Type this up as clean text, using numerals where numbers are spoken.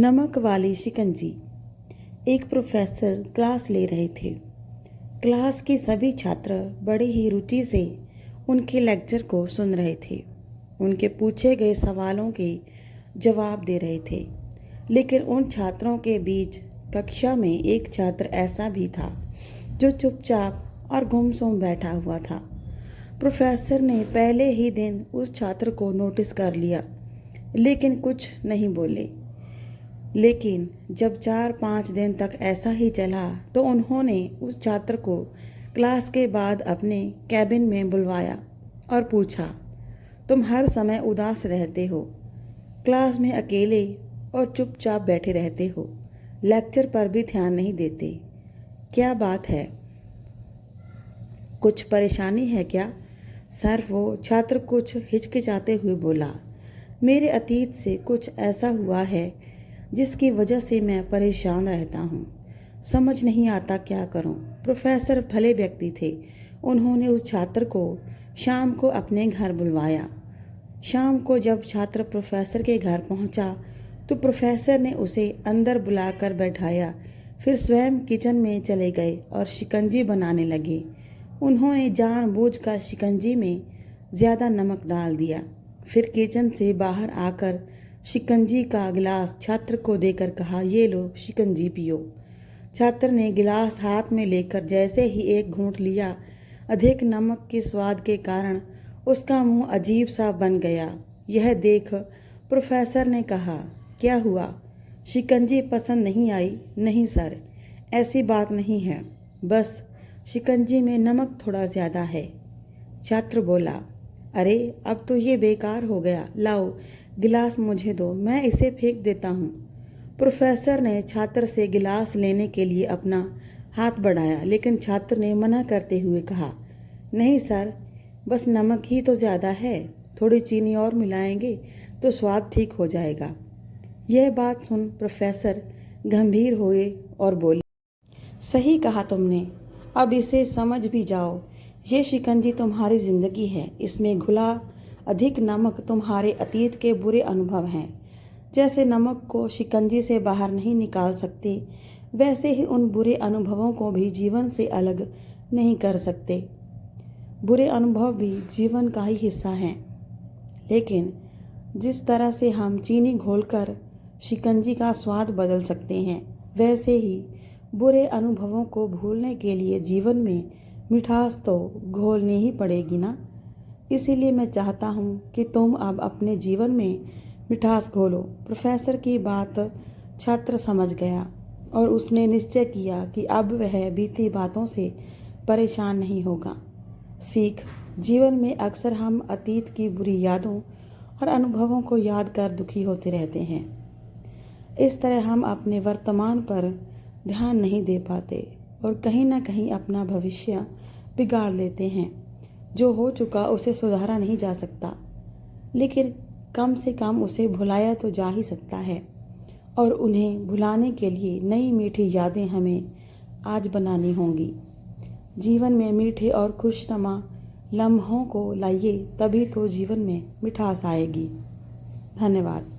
नमक वाली शिकंजी। एक प्रोफेसर क्लास ले रहे थे। क्लास के सभी छात्र बड़े ही रुचि से उनके लेक्चर को सुन रहे थे। उनके पूछे गए सवालों के जवाब दे रहे थे। लेकिन उन छात्रों के बीच कक्षा में एक छात्र ऐसा भी था जो चुपचाप और गुमसुम बैठा हुआ था। प्रोफेसर ने पहले ही दिन उस छात्र को नोटिस कर लिया, लेकिन कुछ नहीं बोले। लेकिन जब 4-5 दिन तक ऐसा ही चला तो उन्होंने उस छात्र को क्लास के बाद अपने कैबिन में बुलवाया और पूछा, तुम हर समय उदास रहते हो, क्लास में अकेले और चुपचाप बैठे रहते हो, लेक्चर पर भी ध्यान नहीं देते, क्या बात है? कुछ परेशानी है क्या? सर, वो छात्र कुछ हिचकिचाते हुए बोला, मेरे अतीत से कुछ ऐसा हुआ है जिसकी वजह से मैं परेशान रहता हूँ। समझ नहीं आता क्या करूँ। प्रोफेसर भले व्यक्ति थे। उन्होंने उस छात्र को शाम को अपने घर बुलवाया। शाम को जब छात्र प्रोफेसर के घर पहुँचा तो प्रोफेसर ने उसे अंदर बुलाकर बैठाया। फिर स्वयं किचन में चले गए और शिकंजी बनाने लगे। उन्होंने जानबूझकर शिकंजी में ज़्यादा नमक डाल दिया। फिर किचन से बाहर आकर शिकंजी का गिलास छात्र को देकर कहा, ये लो शिकंजी पियो। छात्र ने गिलास हाथ में लेकर जैसे ही एक घूंट लिया, अधिक नमक के स्वाद के कारण उसका मुंह अजीब सा बन गया। यह देख प्रोफेसर ने कहा, क्या हुआ, शिकंजी पसंद नहीं आई? नहीं सर, ऐसी बात नहीं है, बस शिकंजी में नमक थोड़ा ज़्यादा है। छात्र बोला, अरे अब तो ये बेकार हो गया, लाओ गिलास मुझे दो, मैं इसे फेंक देता हूँ। प्रोफेसर ने छात्र से गिलास लेने के लिए अपना हाथ बढ़ाया, लेकिन छात्र ने मना करते हुए कहा, नहीं सर, बस नमक ही तो ज़्यादा है, थोड़ी चीनी और मिलाएंगे तो स्वाद ठीक हो जाएगा। यह बात सुन प्रोफेसर गंभीर हुए और बोले, सही कहा तुमने, अब इसे समझ भी जाओ। ये शिकंजी तुम्हारी ज़िंदगी है, इसमें घुला अधिक नमक तुम्हारे अतीत के बुरे अनुभव हैं। जैसे नमक को शिकंजी से बाहर नहीं निकाल सकते, वैसे ही उन बुरे अनुभवों को भी जीवन से अलग नहीं कर सकते। बुरे अनुभव भी जीवन का ही हिस्सा हैं। लेकिन जिस तरह से हम चीनी घोलकर शिकंजी का स्वाद बदल सकते हैं, वैसे ही बुरे अनुभवों को भूलने के लिए जीवन में मिठास तो घोलनी ही पड़ेगी ना। इसीलिए मैं चाहता हूँ कि तुम अब अपने जीवन में मिठास घोलो। प्रोफेसर की बात छात्र समझ गया और उसने निश्चय किया कि अब वह बीती बातों से परेशान नहीं होगा। सीख, जीवन में अक्सर हम अतीत की बुरी यादों और अनुभवों को याद कर दुखी होते रहते हैं। इस तरह हम अपने वर्तमान पर ध्यान नहीं दे पाते और कहीं ना कहीं अपना भविष्य बिगाड़ लेते हैं। जो हो चुका उसे सुधारा नहीं जा सकता, लेकिन कम से कम उसे भुलाया तो जा ही सकता है। और उन्हें भुलाने के लिए नई मीठी यादें हमें आज बनानी होंगी। जीवन में मीठे और खुशनुमा लम्हों को लाइए, तभी तो जीवन में मिठास आएगी। धन्यवाद।